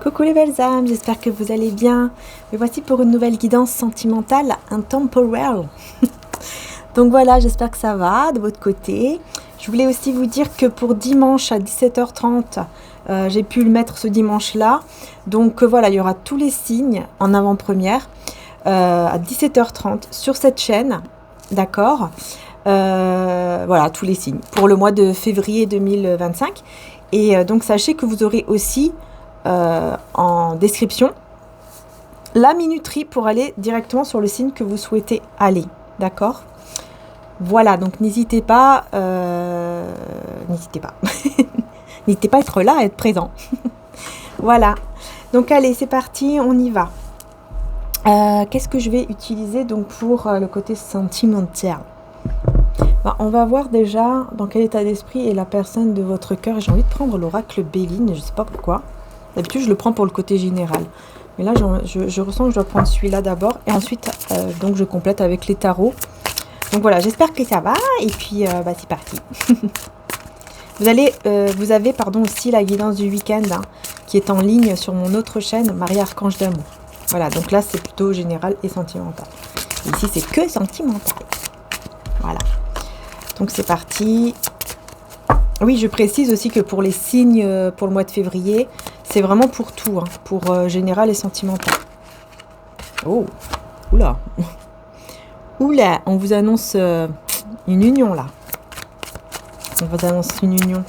Coucou les belles âmes, j'espère que vous allez bien. Me voici pour une nouvelle guidance sentimentale intemporelle. Donc voilà, j'espère que ça va de votre côté. Je voulais aussi vous dire que pour dimanche à 17h30, j'ai pu le mettre ce dimanche-là. Donc voilà, il y aura tous les signes en avant-première à 17h30 sur cette chaîne. D'accord. Voilà, tous les signes pour le mois de février 2025. Et donc sachez que vous aurez aussi en description la minuterie pour aller directement sur le signe que vous souhaitez aller. D'accord. Voilà, donc n'hésitez pas, n'hésitez pas à être là, à être présent. Voilà, donc allez, c'est parti, on y va. Qu'est-ce que je vais utiliser donc pour le côté sentimental? On va voir déjà dans quel état d'esprit est la personne de votre cœur. J'ai envie de prendre l'oracle Béline, je ne sais pas pourquoi. D'habitude, je le prends pour le côté général. Mais là, je ressens que je dois prendre celui-là d'abord. Et ensuite, donc je complète avec les tarots. Donc voilà, j'espère que ça va. Et puis, c'est parti. Vous avez aussi la guidance du week-end qui est en ligne sur mon autre chaîne, Marie Archange d'amour. Voilà, donc là, c'est plutôt général et sentimental. Ici, c'est que sentimental. Voilà. Donc, c'est parti. Oui, je précise aussi que pour les signes pour le mois de février, c'est vraiment pour tout, pour général et sentimental. Oh, oula. Oula, on vous annonce une union là. On vous annonce une union.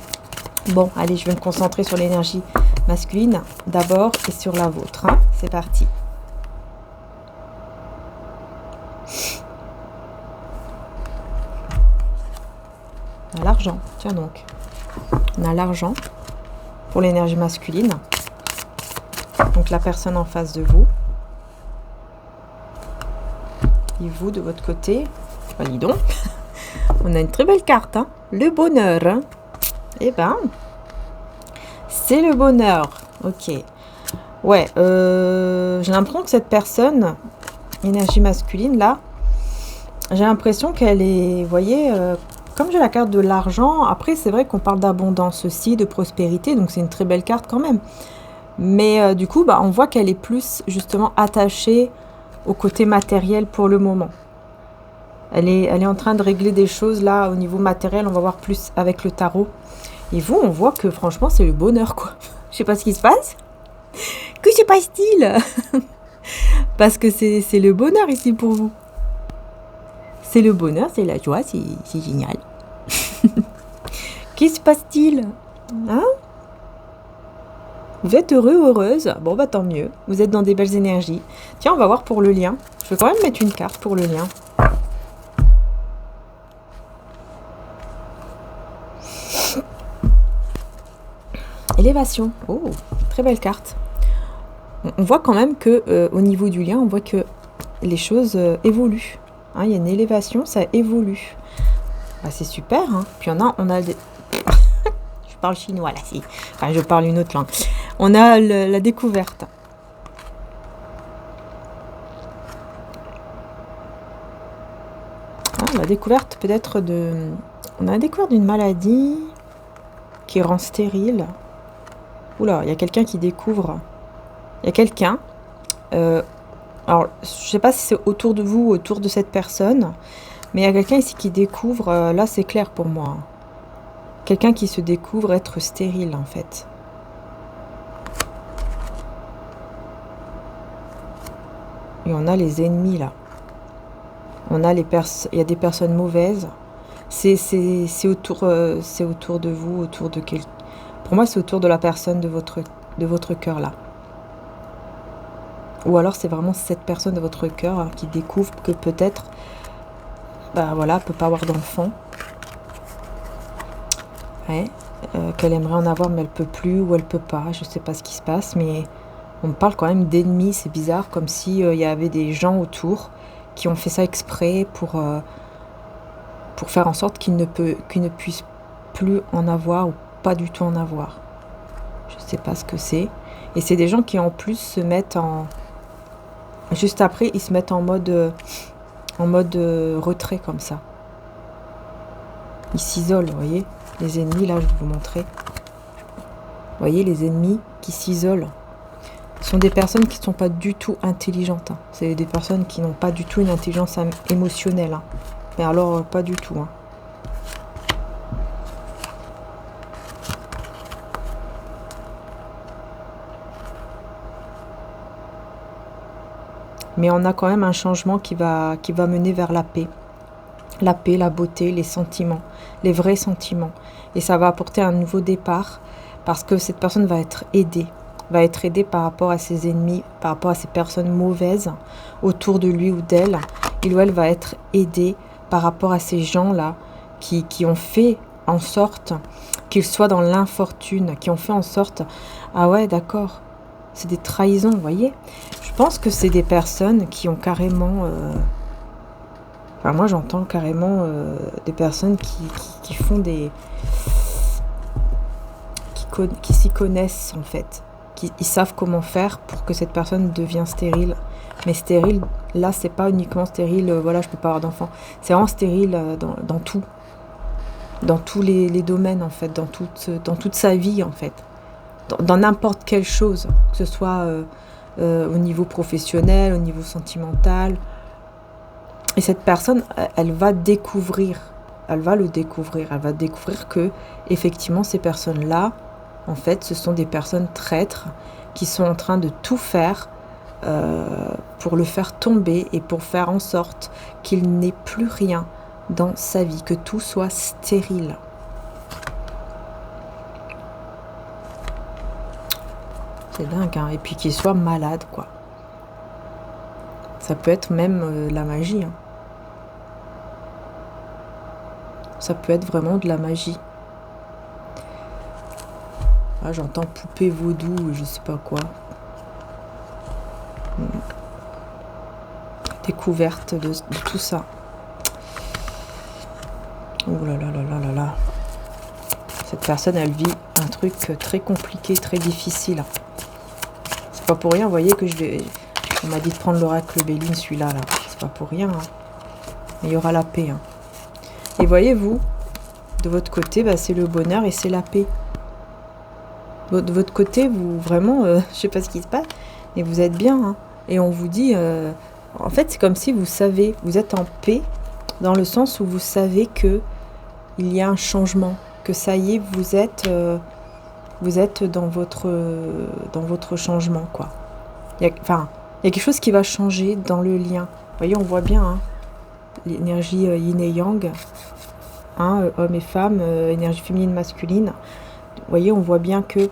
Bon, allez, je vais me concentrer sur l'énergie masculine d'abord et sur la vôtre. C'est parti. On a l'argent, tiens donc. On a l'argent pour l'énergie masculine. Donc la personne en face de vous. Et vous de votre côté. Ben, dis donc. On a une très belle carte. Le bonheur. Eh ben. C'est le bonheur. Ok. Ouais. J'ai l'impression que cette personne, énergie masculine là, j'ai l'impression qu'elle est, vous voyez, comme j'ai la carte de l'argent, après c'est vrai qu'on parle d'abondance aussi, de prospérité, donc c'est une très belle carte quand même. Mais du coup, on voit qu'elle est plus justement attachée au côté matériel pour le moment. Elle est en train de régler des choses là au niveau matériel, on va voir plus avec le tarot. Et vous, on voit que franchement c'est le bonheur quoi. Je sais pas ce qui se passe. Que se passe-t-il? Parce que c'est le bonheur ici pour vous. C'est le bonheur, c'est la joie, c'est génial. Qu'est-ce qui se passe-t-il? Vous êtes heureux, heureuse? Bon, tant mieux. Vous êtes dans des belles énergies. Tiens, on va voir pour le lien. Je vais quand même mettre une carte pour le lien. Élévation. Oh, très belle carte. On voit quand même que au niveau du lien, on voit que les choses évoluent. Il y a une élévation, ça évolue. C'est super. Puis on a des... je parle chinois là, si. Enfin, je parle une autre langue. On a la découverte. La découverte peut-être de... On a découvert d'une maladie qui rend stérile. Oula, il y a quelqu'un qui découvre. Il y a quelqu'un... alors, je sais pas si c'est autour de vous, autour de cette personne, mais il y a quelqu'un ici qui découvre, là c'est clair pour moi, quelqu'un qui se découvre être stérile en fait. Et on a les ennemis là. On a il y a des personnes mauvaises. C'est autour de vous, autour de quelqu'un. Pour moi, c'est autour de la personne de votre cœur là. Ou alors c'est vraiment cette personne de votre cœur qui découvre que peut-être, voilà, peut pas avoir d'enfant. Ouais, qu'elle aimerait en avoir mais elle peut plus ou elle peut pas. Je sais pas ce qui se passe, mais on me parle quand même d'ennemis. C'est bizarre, comme si il y avait des gens autour qui ont fait ça exprès pour faire en sorte qu'ils ne puissent plus en avoir ou pas du tout en avoir. Je sais pas ce que c'est. Et c'est des gens qui en plus se mettent en... Juste après, ils se mettent en mode retrait comme ça. Ils s'isolent, vous voyez. Les ennemis, là, je vais vous montrer. Vous voyez, les ennemis qui s'isolent. Ce sont des personnes qui ne sont pas du tout intelligentes. Hein. C'est des personnes qui n'ont pas du tout une intelligence émotionnelle. Hein. Mais alors, pas du tout. Hein. Mais on a quand même un changement qui va mener vers la paix. La paix, la beauté, les sentiments, les vrais sentiments. Et ça va apporter un nouveau départ parce que cette personne va être aidée par rapport à ses ennemis, par rapport à ces personnes mauvaises autour de lui ou d'elle. Il ou elle va être aidé par rapport à ces gens-là qui ont fait en sorte qu'ils soient dans l'infortune, qui ont fait en sorte, ah ouais, d'accord, c'est des trahisons, vous voyez. Je pense que c'est des personnes qui ont carrément... Enfin, moi, j'entends carrément des personnes qui font des... qui s'y connaissent, en fait. Ils savent comment faire pour que cette personne devienne stérile. Mais stérile, là, c'est pas uniquement stérile, voilà, je peux pas avoir d'enfant. C'est vraiment stérile dans tout. Dans tous les domaines, en fait. Dans toute sa vie, en fait. Dans n'importe quelle chose. Que ce soit au niveau professionnel, au niveau sentimental. Et cette personne, elle va le découvrir que, effectivement, ces personnes-là, en fait, ce sont des personnes traîtres qui sont en train de tout faire pour le faire tomber et pour faire en sorte qu'il n'ait plus rien dans sa vie, que tout soit stérile. C'est dingue, hein. Et puis qu'il soit malade, quoi. Ça peut être même la magie, hein. Ça peut être vraiment de la magie. Ah, j'entends poupée vaudou, je sais pas quoi. Découverte de tout ça. Oh là là là là là là. Cette personne, elle vit un truc très compliqué, très difficile. C'est pas pour rien, vous voyez que on m'a dit de prendre l'oracle Béline, celui-là, là. C'est pas pour rien, hein. Mais il y aura la paix, hein. Et voyez-vous, de votre côté, bah, c'est le bonheur et c'est la paix. De votre côté, vous, vraiment, je sais pas ce qui se passe, mais vous êtes bien, hein. Et on vous dit, en fait, c'est comme si vous savez, vous êtes en paix, dans le sens où vous savez que il y a un changement, que ça y est, vous êtes dans votre changement, quoi. Il y a quelque chose qui va changer dans le lien. Vous voyez, on voit bien, hein, l'énergie yin et yang, hein, homme et femme, énergie féminine, masculine. Vous voyez, on voit bien que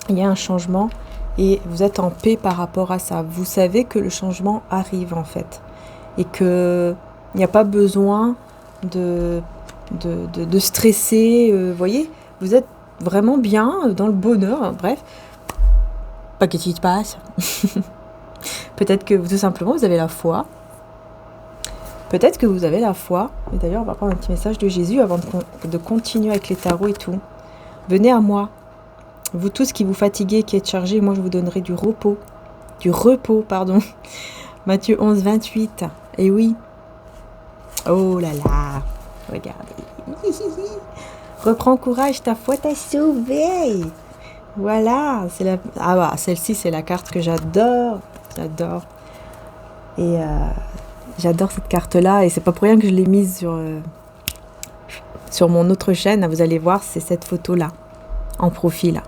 il y a un changement et vous êtes en paix par rapport à ça. Vous savez que le changement arrive, en fait, et que il n'y a pas besoin de stresser. Vous voyez, vous êtes vraiment bien dans le bonheur. Hein, bref, pas qu'est-ce qui se passe. Peut-être que tout simplement vous avez la foi. Peut-être que vous avez la foi. Et d'ailleurs, on va prendre un petit message de Jésus avant de continuer avec les tarots et tout. Venez à moi, vous tous qui vous fatiguez, qui êtes chargés, moi je vous donnerai du repos. Du repos, pardon. Matthieu 11, 28. Et oui. Oh là là. Regardez. Reprends courage, ta foi t'a sauvé. Voilà. Ah bah, celle-ci, c'est la carte que j'adore. J'adore. Et j'adore cette carte-là. Et c'est pas pour rien que je l'ai mise sur mon autre chaîne. Vous allez voir, c'est cette photo-là. En profil.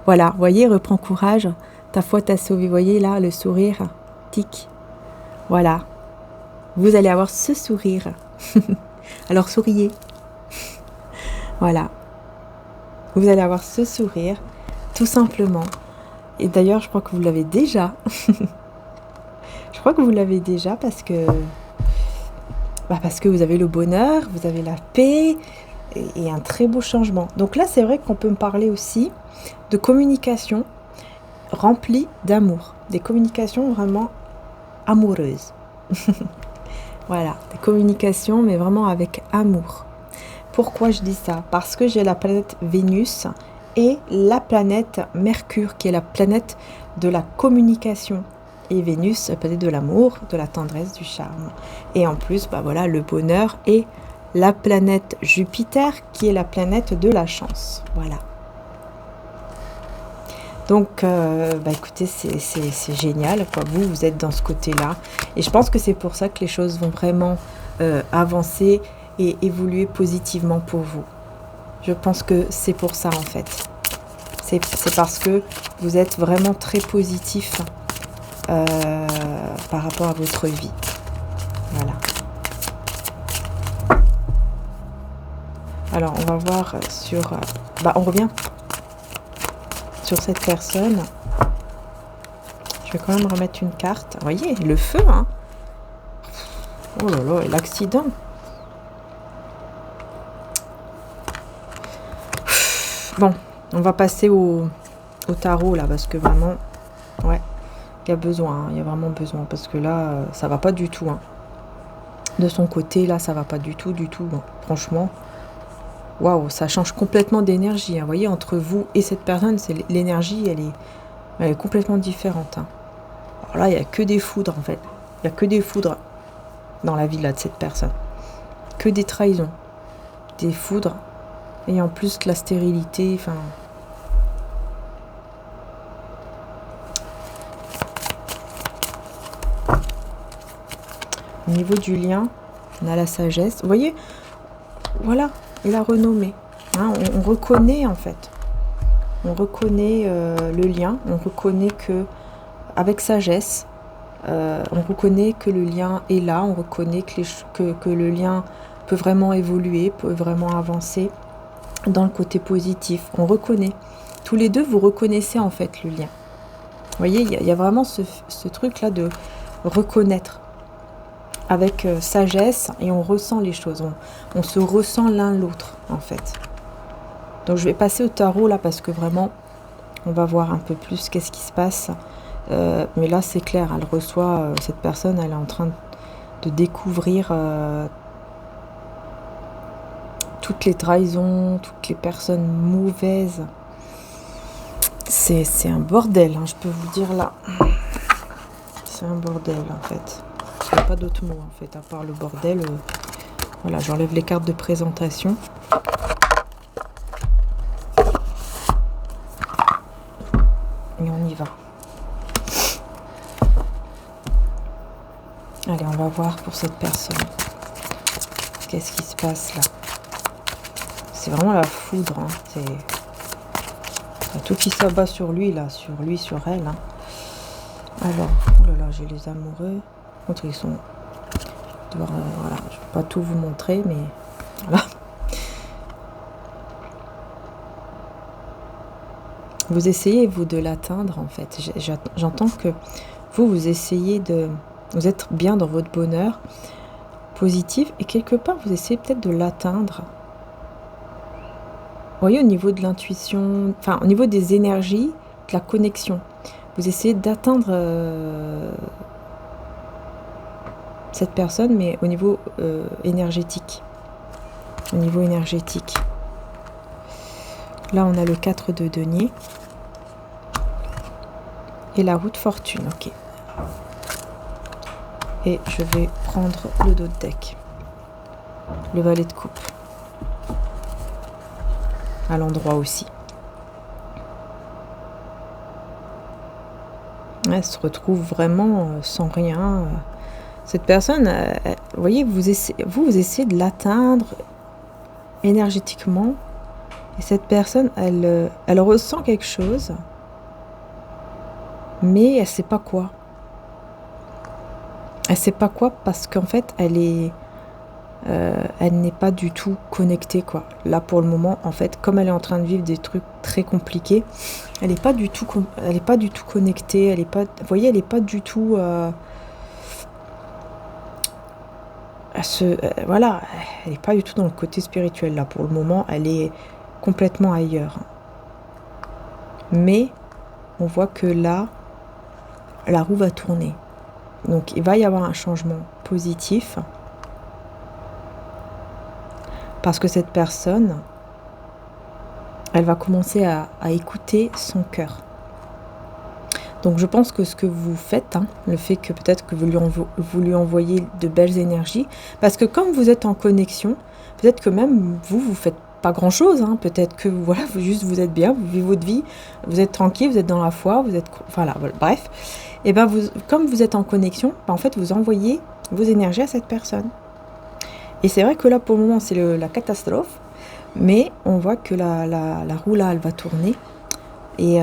Voilà. Vous voyez, reprends courage. Ta foi t'a sauvé. Vous voyez là, le sourire. Tic. Voilà. Vous allez avoir ce sourire. Alors souriez. Voilà. Vous allez avoir ce sourire, tout simplement. Et d'ailleurs, je crois que vous l'avez déjà. Je crois que vous l'avez déjà parce que vous avez le bonheur, vous avez la paix et un très beau changement. Donc là, c'est vrai qu'on peut me parler aussi de communication remplie d'amour. Des communications vraiment amoureuses. Voilà, des communications, mais vraiment avec amour. Pourquoi je dis ça? Parce que j'ai la planète Vénus et la planète Mercure, qui est la planète de la communication. Et Vénus, la planète de l'amour, de la tendresse, du charme. Et en plus, bah voilà, le bonheur et la planète Jupiter, qui est la planète de la chance. Voilà. Donc, écoutez, c'est génial, quoi. Vous êtes dans ce côté-là. Et je pense que c'est pour ça que les choses vont vraiment avancer et évoluer positivement pour vous. Je pense que c'est pour ça, en fait. C'est parce que vous êtes vraiment très positif par rapport à votre vie. Voilà. Alors, on va voir sur... on revient sur cette personne. Je vais quand même remettre une carte. Vous voyez, le feu, hein. Oh là là, et l'accident. Bon, on va passer au tarot, là, parce que vraiment, ouais, il y a besoin, hein, il y a vraiment besoin, parce que là, ça va pas du tout, hein. De son côté, là, ça va pas du tout, hein. Franchement, waouh, ça change complètement d'énergie, hein. Vous voyez, entre vous et cette personne, c'est l'énergie, elle est complètement différente, hein. Alors là, il n'y a que des foudres, en fait. Il n'y a que des foudres dans la vie, là, de cette personne. Que des trahisons, des foudres, et en plus la stérilité, enfin... Au niveau du lien, on a la sagesse. Vous voyez, voilà, et la renommée. Hein, on reconnaît, en fait. On reconnaît le lien. On reconnaît que, avec sagesse, on reconnaît que le lien est là. On reconnaît que le lien peut vraiment évoluer, peut vraiment avancer dans le côté positif. On reconnaît. Tous les deux, vous reconnaissez, en fait, le lien. Vous voyez, il y a vraiment ce truc-là de reconnaître. Avec sagesse, et on ressent les choses, on se ressent l'un l'autre, en fait. Donc je vais passer au tarot là, parce que vraiment on va voir un peu plus qu'est-ce qui se passe, mais là c'est clair, elle reçoit, cette personne, elle est en train de découvrir toutes les trahisons, toutes les personnes mauvaises. C'est un bordel, hein, je peux vous dire là, c'est un bordel, en fait. Il n'y a pas d'autre mot, en fait, à part le bordel. Voilà, j'enlève les cartes de présentation. Et on y va. Allez, on va voir pour cette personne. Qu'est-ce qui se passe là? C'est vraiment la foudre. Hein. C'est tout qui s'abat sur lui, là. Sur lui, sur elle. Hein. Alors, oh là là, j'ai les amoureux. Contre, ils sont... voilà, je ne vais pas tout vous montrer, mais voilà. Vous essayez, vous, de l'atteindre, en fait. J'entends que vous essayez de... Vous êtes bien dans votre bonheur positif, et quelque part, vous essayez peut-être de l'atteindre. Vous voyez, au niveau de l'intuition, enfin, au niveau des énergies, de la connexion, vous essayez d'atteindre... cette personne, mais au niveau énergétique. Au niveau énergétique. Là, on a le 4 de denier. Et la roue de fortune, ok. Et je vais prendre le dos de deck. Le valet de coupe. À l'endroit aussi. Elle se retrouve vraiment sans rien... Cette personne, vous voyez, vous essayez de l'atteindre énergétiquement. Et cette personne, elle ressent quelque chose. Mais elle ne sait pas quoi. Elle ne sait pas quoi parce qu'en fait, elle n'est pas du tout connectée, quoi. Là, pour le moment, en fait, comme elle est en train de vivre des trucs très compliqués, elle n'est pas du tout connectée. Vous voyez, elle n'est pas du tout... voilà, elle n'est pas du tout dans le côté spirituel là pour le moment, elle est complètement ailleurs. Mais on voit que là, la roue va tourner. Donc il va y avoir un changement positif parce que cette personne, elle va commencer à écouter son cœur. Donc je pense que ce que vous faites, hein, le fait que peut-être que vous lui envoyez de belles énergies, parce que comme vous êtes en connexion, peut-être que même vous faites pas grand chose, hein. Peut-être que voilà, vous êtes bien, vous vivez votre vie, vous êtes tranquille, vous êtes dans la foi, vous êtes, voilà, bref. Et ben comme vous êtes en connexion, en fait vous envoyez vos énergies à cette personne. Et c'est vrai que là pour le moment c'est la catastrophe, mais on voit que la roue là elle va tourner et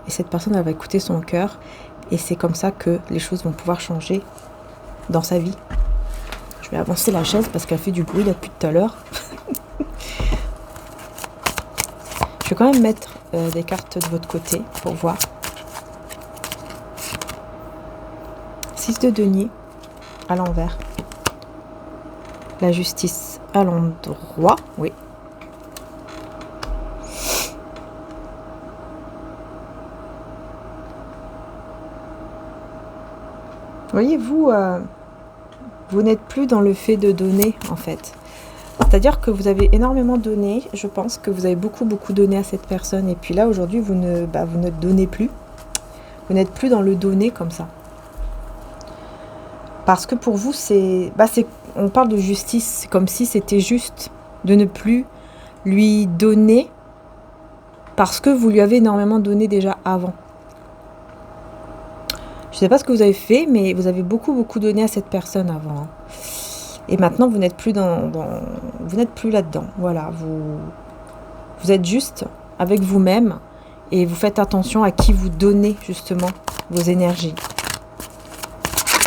cette personne elle va écouter son cœur et c'est comme ça que les choses vont pouvoir changer dans sa vie. Je vais avancer la chaise parce qu'elle fait du bruit là depuis tout à l'heure. Je vais quand même mettre des cartes de votre côté pour voir. 6 de denier à l'envers. La justice à l'endroit, oui. Voyez, vous n'êtes plus dans le fait de donner, en fait. C'est-à-dire que vous avez énormément donné. Je pense que vous avez beaucoup donné à cette personne. Et puis là, aujourd'hui, vous ne donnez plus. Vous n'êtes plus dans le donner comme ça. Parce que pour vous, on parle de justice. C'est comme si c'était juste de ne plus lui donner parce que vous lui avez énormément donné déjà avant. Je ne sais pas ce que vous avez fait, mais vous avez beaucoup donné à cette personne avant. Hein. Et maintenant, vous n'êtes plus vous n'êtes plus là-dedans. Voilà, vous êtes juste avec vous-même et vous faites attention à qui vous donnez justement vos énergies,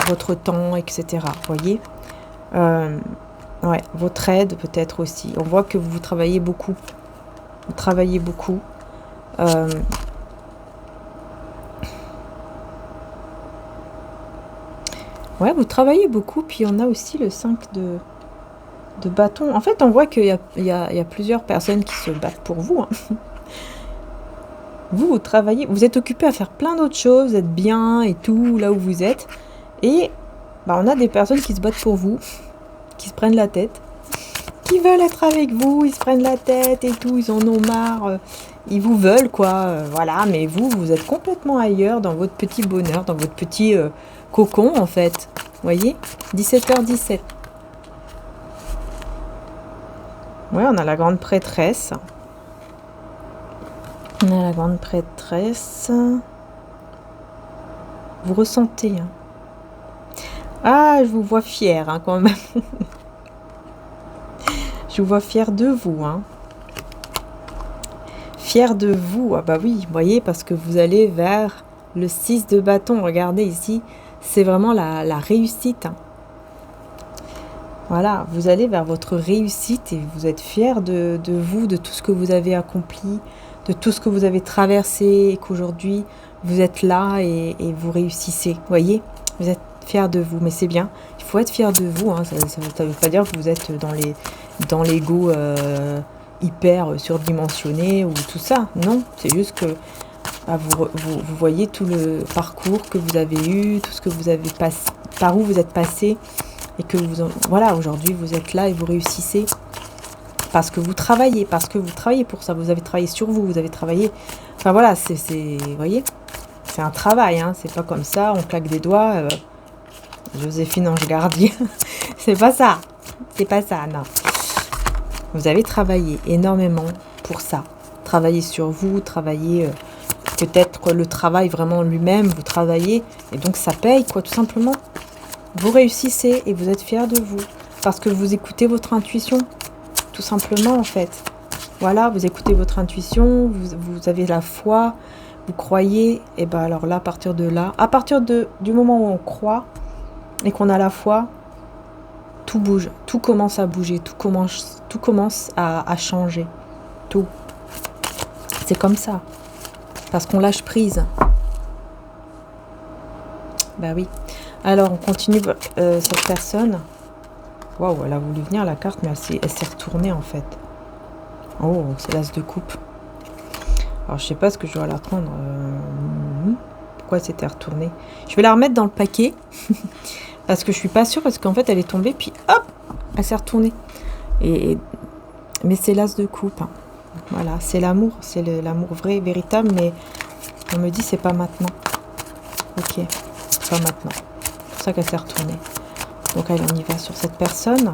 votre temps, etc. Voyez, ouais, votre aide peut-être aussi. On voit que vous travaillez beaucoup. Vous travaillez beaucoup. Ouais, vous travaillez beaucoup, puis on a aussi le 5 de bâton. En fait, on voit qu'il y a plusieurs personnes qui se battent pour vous. Hein. Vous travaillez, vous êtes occupé à faire plein d'autres choses, vous êtes bien et tout, là où vous êtes. Et on a des personnes qui se battent pour vous, qui se prennent la tête, qui veulent être avec vous, ils se prennent la tête et tout, ils en ont marre, ils vous veulent, quoi. Voilà, mais vous êtes complètement ailleurs, dans votre petit bonheur, dans votre petit... cocon en fait, vous voyez, 17h17. Ouais, on a la grande prêtresse. On a la grande prêtresse. Vous ressentez. Hein. Ah, je vous vois fière hein, quand même. Je vous vois fière de vous. Hein. Fière de vous. Ah bah oui, vous voyez, parce que vous allez vers le 6 de bâton. Regardez ici. C'est vraiment la réussite. Hein. Voilà, vous allez vers votre réussite et vous êtes fiers de vous, de tout ce que vous avez accompli, de tout ce que vous avez traversé et qu'aujourd'hui vous êtes là et vous réussissez. Vous voyez, vous êtes fiers de vous, mais c'est bien. Il faut être fier de vous. Hein. Ça ne veut pas dire que vous êtes dans l'ego hyper surdimensionné ou tout ça. Non, c'est juste que vous voyez tout le parcours que vous avez eu, tout ce que vous avez passé, par où vous êtes passé, et que voilà, aujourd'hui vous êtes là et vous réussissez parce que vous travaillez pour ça. Vous avez travaillé sur vous, vous avez travaillé. Enfin voilà, vous voyez, c'est un travail, hein, c'est pas comme ça, on claque des doigts. Joséphine Ange Gardien, c'est pas ça, non. Vous avez travaillé énormément pour ça, travailler sur vous, travailler. Peut-être le travail vraiment lui-même, vous travaillez et donc ça paye quoi tout simplement. Vous réussissez et vous êtes fiers de vous parce que vous écoutez votre intuition tout simplement en fait. Voilà, vous écoutez votre intuition, vous avez la foi, vous croyez et ben alors là à partir du moment où on croit et qu'on a la foi, tout bouge, tout commence à bouger, tout commence à changer, tout. C'est comme ça. Parce qu'on lâche prise. Bah oui. Alors, on continue cette personne. Waouh, elle a voulu venir la carte, mais elle s'est retournée en fait. Oh, c'est l'as de coupe. Alors, je sais pas ce que je dois la prendre. Pourquoi elle s'était retournée? Je vais la remettre dans le paquet. Parce que je suis pas sûre, parce qu'en fait, elle est tombée, puis hop, elle s'est retournée. Mais c'est l'as de coupe. Hein. Voilà, c'est l'amour, c'est l'amour vrai, véritable, mais on me dit c'est pas maintenant. Ok, c'est pas maintenant. C'est pour ça qu'elle s'est retournée. Donc allez, on y va sur cette personne.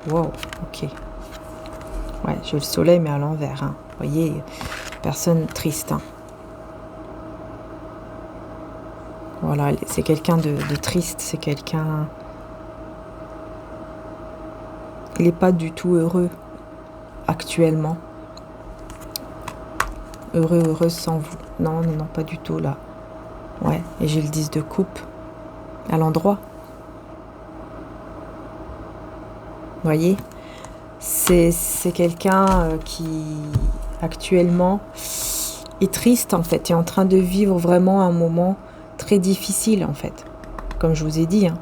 Wow, ok. Ouais, j'ai le soleil, mais à l'envers. Hein. Vous voyez, personne triste. Hein. Voilà, c'est quelqu'un de triste, c'est quelqu'un... Il n'est pas du tout heureux actuellement. Heureuse sans vous. Non, non, non, pas du tout là. Ouais, et j'ai le 10 de coupe à l'endroit. Vous voyez, c'est quelqu'un qui actuellement est triste en fait, est en train de vivre vraiment un moment très difficile en fait, comme je vous ai dit. Hein.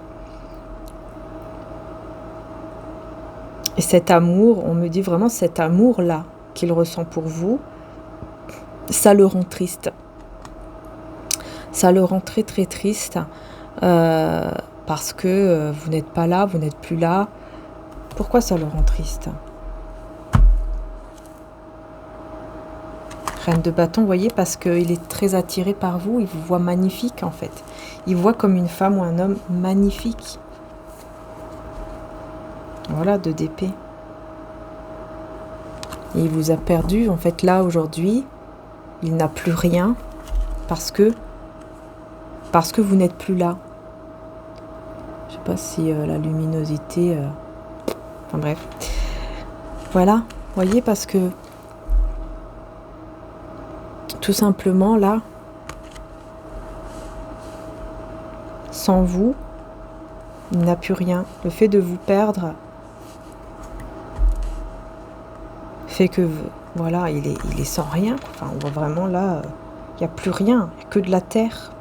Et cet amour, on me dit vraiment cet amour-là qu'il ressent pour vous, ça le rend triste. Ça le rend très très triste parce que vous n'êtes pas là, vous n'êtes plus là. Pourquoi ça le rend triste? Reine de bâton, vous voyez, parce qu'il est très attiré par vous, il vous voit magnifique en fait. Il voit comme une femme ou un homme magnifique. Voilà, 2 d'épée. Et il vous a perdu, en fait, là, aujourd'hui, il n'a plus rien parce que vous n'êtes plus là. Je sais pas si la luminosité... Enfin bref. Voilà, vous voyez, parce que tout simplement, là, sans vous, il n'a plus rien. Le fait de vous perdre fait que, voilà, il est sans rien. Enfin, on voit vraiment là, il n'y a plus rien. Il n'y a que de la terre.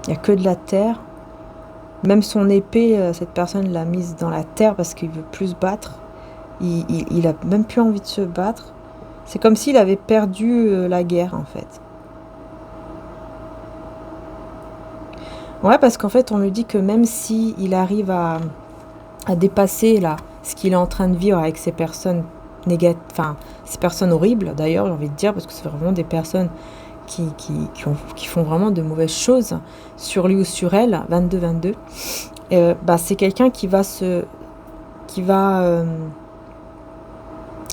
Il n'y a que de la terre. Même son épée, cette personne l'a mise dans la terre parce qu'il veut plus se battre. Il a même plus envie de se battre. C'est comme s'il avait perdu la guerre, en fait. Ouais, parce qu'en fait, on me dit que même si il arrive à dépasser là ce qu'il est en train de vivre avec ces personnes négatives, enfin, ces personnes horribles, d'ailleurs, j'ai envie de dire, parce que c'est vraiment des personnes qui font vraiment de mauvaises choses sur lui ou sur elle, 22-22, c'est quelqu'un qui va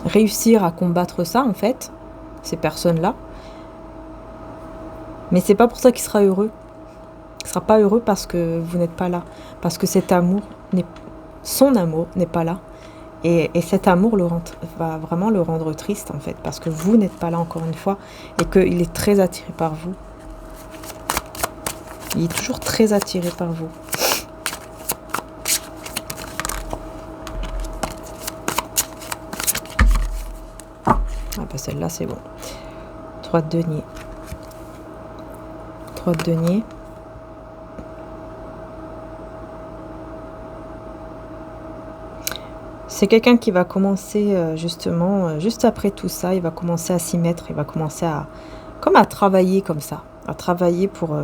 réussir à combattre ça, en fait, ces personnes-là. Mais c'est pas pour ça qu'il sera heureux. Il sera pas heureux parce que vous n'êtes pas là. Parce que son amour n'est pas là. Et cet amour va vraiment le rendre triste, en fait. Parce que vous n'êtes pas là, encore une fois. Et qu'il est très attiré par vous. Il est toujours très attiré par vous. Ah bah celle-là, c'est bon. 3 de denier. 3 de denier. C'est quelqu'un qui va commencer justement, juste après tout ça, il va commencer à s'y mettre, il va commencer à travailler comme ça, à travailler pour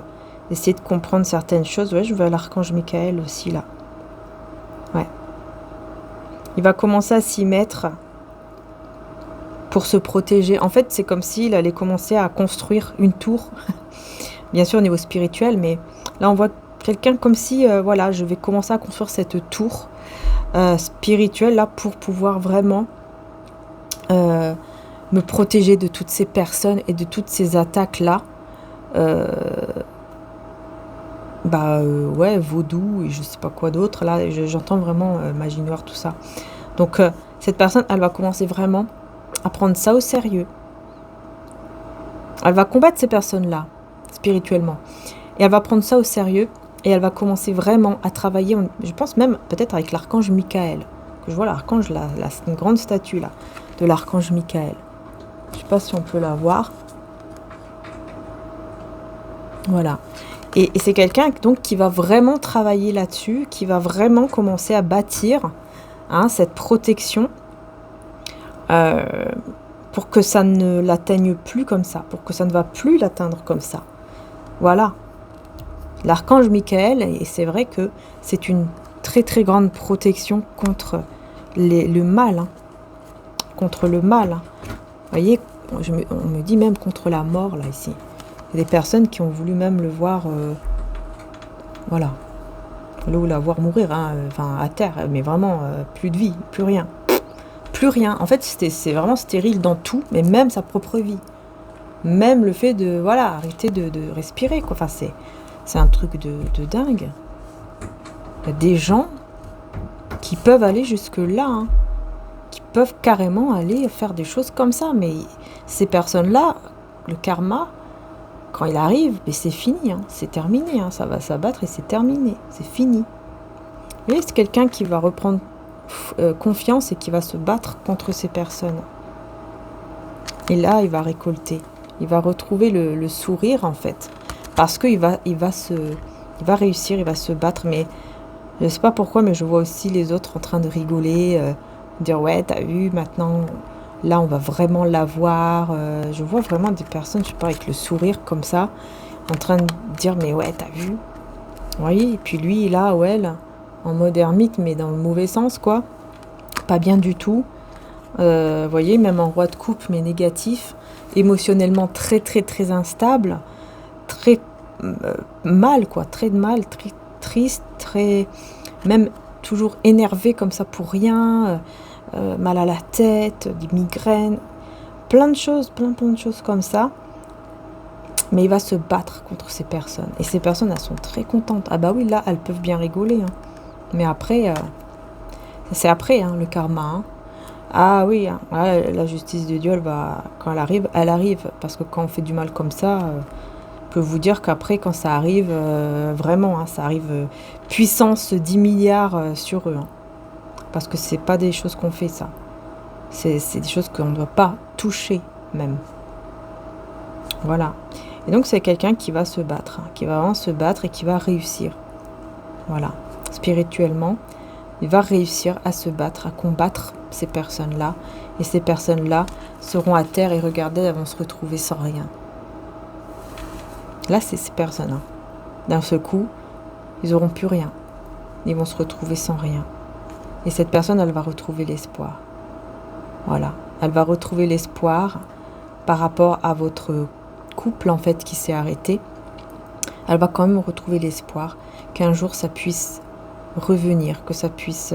essayer de comprendre certaines choses. Ouais, je vois l'archange Michael aussi là. Ouais. Il va commencer à s'y mettre pour se protéger. En fait, c'est comme s'il allait commencer à construire une tour, bien sûr au niveau spirituel, mais là on voit quelqu'un comme si, voilà, je vais commencer à construire cette tour spirituelle là pour pouvoir vraiment me protéger de toutes ces personnes et de toutes ces attaques là. Ouais, vaudou et je sais pas quoi d'autre. Là, j'entends vraiment magie noire, tout ça. Donc, cette personne, elle va commencer vraiment à prendre ça au sérieux. Elle va combattre ces personnes-là, spirituellement. Et elle va prendre ça au sérieux. Et elle va commencer vraiment à travailler, je pense même peut-être avec l'archange Michael. Que je vois l'archange, là, une grande statue là, de l'archange Michael. Je sais pas si on peut la voir. Voilà. Et c'est quelqu'un donc qui va vraiment travailler là-dessus, qui va vraiment commencer à bâtir cette protection pour que ça ne l'atteigne plus comme ça, pour que ça ne va plus l'atteindre comme ça. Voilà. L'archange Michael, et c'est vrai que c'est une très très grande protection contre le mal. Contre le mal. Vous voyez, on me dit même contre la mort, là, ici. Il y a des personnes qui ont voulu même le voir, voilà, L'eau, la voir mourir, hein, enfin à terre, mais vraiment plus de vie, plus rien. Plus rien. En fait, c'est vraiment stérile dans tout, mais même sa propre vie. Même le fait de, voilà, arrêter de respirer, quoi. Enfin, c'est un truc de dingue. Il y a des gens qui peuvent aller jusque-là, hein, qui peuvent carrément aller faire des choses comme ça. Mais ces personnes-là, le karma, quand il arrive, mais c'est fini, hein, c'est terminé. Hein, ça va s'abattre et c'est terminé, c'est fini. Vous voyez, c'est quelqu'un qui va reprendre confiance et qui va se battre contre ces personnes. Et là, il va récolter. Il va retrouver le sourire, en fait. Parce qu'il va réussir, il va se battre. Mais je ne sais pas pourquoi, mais je vois aussi les autres en train de rigoler, dire ouais, t'as vu, maintenant, là, on va vraiment l'avoir. Je vois vraiment des personnes, je sais pas, avec le sourire comme ça, en train de dire mais ouais, t'as vu. Vous voyez, et puis lui, là, ou elle, en mode ermite, mais dans le mauvais sens, quoi. Pas bien du tout. Vous voyez, même en roi de coupe, mais négatif. Émotionnellement très, très, très instable. Très mal, quoi. Très mal, très triste, très... Même toujours énervé comme ça pour rien. Mal à la tête, des migraines. Plein de choses, plein de choses comme ça. Mais il va se battre contre ces personnes. Et ces personnes, elles sont très contentes. Ah bah oui, là, elles peuvent bien rigoler. Hein. Mais après, c'est après, hein, le karma. Hein. Ah oui, hein, la justice de Dieu, quand elle arrive. Parce que quand on fait du mal comme ça, je peux vous dire qu'après, quand ça arrive, vraiment, hein, ça arrive puissance 10 milliards sur eux. Hein. Parce que c'est pas des choses qu'on fait, ça. C'est des choses qu'on ne doit pas toucher, même. Voilà. Et donc, c'est quelqu'un qui va se battre, hein, qui va vraiment se battre et qui va réussir. Voilà. Spirituellement, il va réussir à se battre, à combattre ces personnes-là. Et ces personnes-là seront à terre et regardez, elles vont se retrouver sans rien. Là, c'est ces personnes. Hein. D'un seul coup, ils n'auront plus rien. Ils vont se retrouver sans rien. Et cette personne, elle va retrouver l'espoir. Voilà. Elle va retrouver l'espoir par rapport à votre couple, en fait, qui s'est arrêté. Elle va quand même retrouver l'espoir qu'un jour, ça puisse revenir, que ça puisse...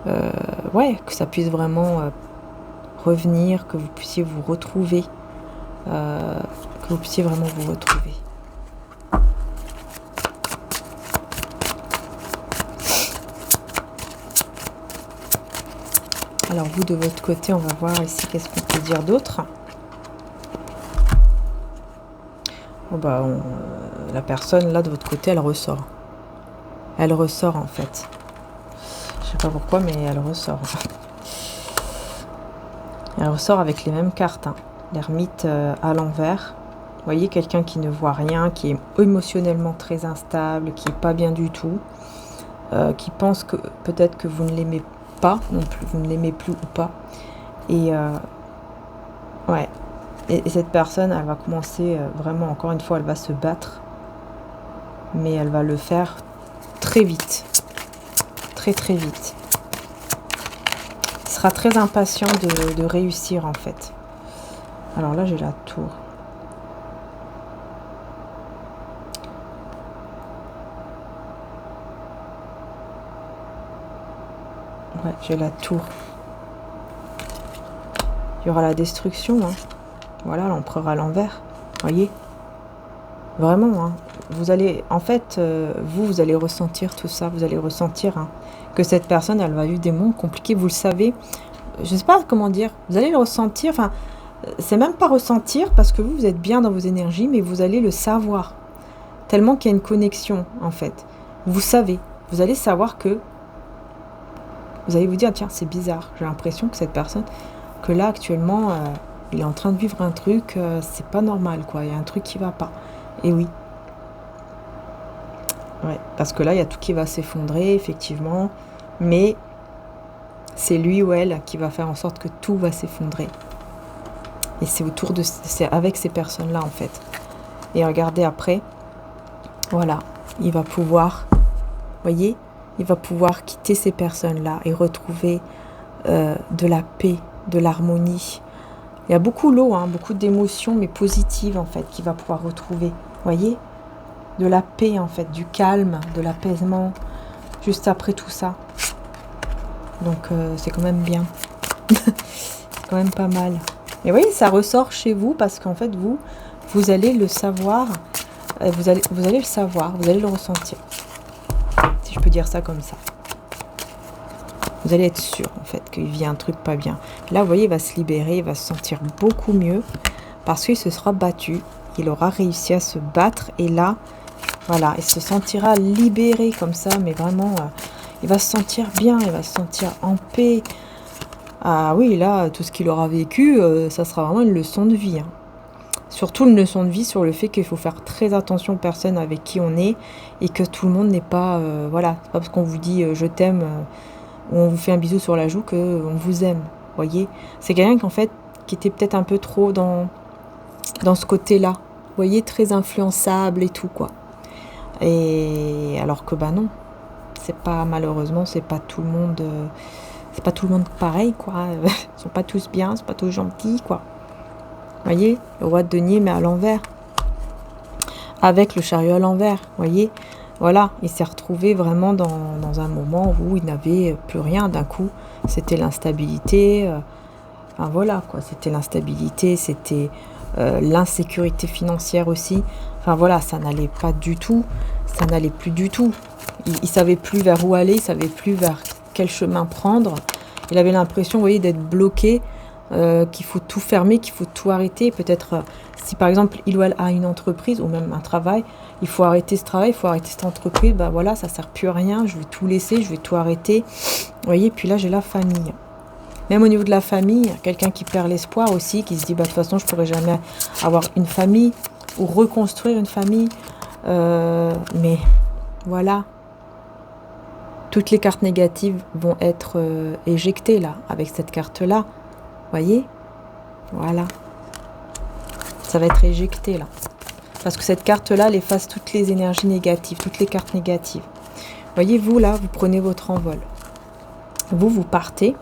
que ça puisse vraiment revenir, que vous puissiez vous retrouver. Que vous puissiez vraiment vous retrouver. Alors vous, de votre côté, on va voir ici qu'est-ce qu'on peut dire d'autre. Oh bah, la personne, là, de votre côté, elle ressort. Elle ressort, en fait. Je sais pas pourquoi, mais elle ressort. Elle ressort avec les mêmes cartes. Hein. L'ermite à l'envers. Vous voyez, quelqu'un qui ne voit rien, qui est émotionnellement très instable, qui n'est pas bien du tout, qui pense que peut-être que vous ne l'aimez pas non plus, vous ne l'aimez plus ou pas. Et ouais. Et cette personne, elle va commencer vraiment, encore une fois, elle va se battre. Mais elle va le faire très vite. Très, très vite. Il sera très impatient de réussir, en fait. Alors là, j'ai la tour. Ouais, j'ai la tour. Il y aura la destruction, hein. Voilà, l'empereur à l'envers. Voyez? Vraiment, hein. Vous allez, en fait, vous allez ressentir tout ça. Vous allez ressentir hein, que cette personne, elle va vivre des moments compliqués. Vous le savez. Je ne sais pas comment dire. Vous allez le ressentir. Enfin, c'est même pas ressentir parce que vous êtes bien dans vos énergies, mais vous allez le savoir. Tellement qu'il y a une connexion, en fait. Vous savez. Vous allez savoir que... Vous allez vous dire, tiens, c'est bizarre. J'ai l'impression que cette personne, que là, actuellement... il est en train de vivre un truc, c'est pas normal, quoi. Il y a un truc qui va pas. Et oui. Ouais, parce que là, il y a tout qui va s'effondrer, effectivement. Mais c'est lui ou elle qui va faire en sorte que tout va s'effondrer. Et c'est avec ces personnes-là, en fait. Et regardez après. Voilà. Il va pouvoir, voyez, il va pouvoir quitter ces personnes-là et retrouver de la paix, de l'harmonie. Il y a beaucoup l'eau, hein, beaucoup d'émotions, mais positives, en fait, qu'il va pouvoir retrouver. Voyez, de la paix, en fait, du calme, de l'apaisement, juste après tout ça. Donc c'est quand même bien. C'est quand même pas mal. Et oui, ça ressort chez vous parce qu'en fait, vous allez le savoir. Vous allez le savoir, vous allez le ressentir. Si je peux dire ça comme ça. Vous allez être sûr, en fait, qu'il vit un truc pas bien. Là, vous voyez, il va se libérer, il va se sentir beaucoup mieux parce qu'il se sera battu. Il aura réussi à se battre et là, voilà, il se sentira libéré comme ça, mais vraiment, il va se sentir bien, il va se sentir en paix. Ah oui, là, tout ce qu'il aura vécu, ça sera vraiment une leçon de vie. Hein. Surtout une leçon de vie sur le fait qu'il faut faire très attention aux personnes avec qui on est et que tout le monde n'est pas, voilà, c'est pas parce qu'on vous dit je t'aime ou on vous fait un bisou sur la joue qu'on vous aime, voyez. C'est quelqu'un qu'en fait, qui était peut-être un peu trop dans ce côté-là, vous voyez, très influençable et tout, quoi. Et alors que, bah non, c'est pas, malheureusement, c'est pas tout le monde pareil, quoi. Ils sont pas tous bien, ils sont pas tous gentils, quoi. Vous voyez, le roi de denier, mais à l'envers. Avec le chariot à l'envers, vous voyez. Voilà, il s'est retrouvé vraiment dans un moment où il n'avait plus rien. D'un coup, c'était l'instabilité. Enfin voilà, quoi. C'était l'instabilité, c'était l'insécurité financière aussi. Enfin voilà, ça n'allait pas du tout. Ça n'allait plus du tout. Il savait plus vers où aller, il savait plus vers quel chemin prendre. Il avait l'impression, vous voyez, d'être bloqué. Qu'il faut tout fermer, qu'il faut tout arrêter. Peut-être si par exemple il ou elle a une entreprise ou même un travail, il faut arrêter ce travail, il faut arrêter cette entreprise, bah voilà, ça sert plus à rien, je vais tout laisser, je vais tout arrêter. Vous voyez, puis là j'ai la famille. Même au niveau de la famille, quelqu'un qui perd l'espoir aussi, qui se dit bah de toute façon je pourrai jamais avoir une famille ou reconstruire une famille. Mais voilà. Toutes les cartes négatives vont être éjectées là, avec cette carte-là. Voyez, voilà, ça va être éjecté là, parce que cette carte-là, elle efface toutes les énergies négatives, toutes les cartes négatives. Voyez, vous là, vous prenez votre envol, vous partez,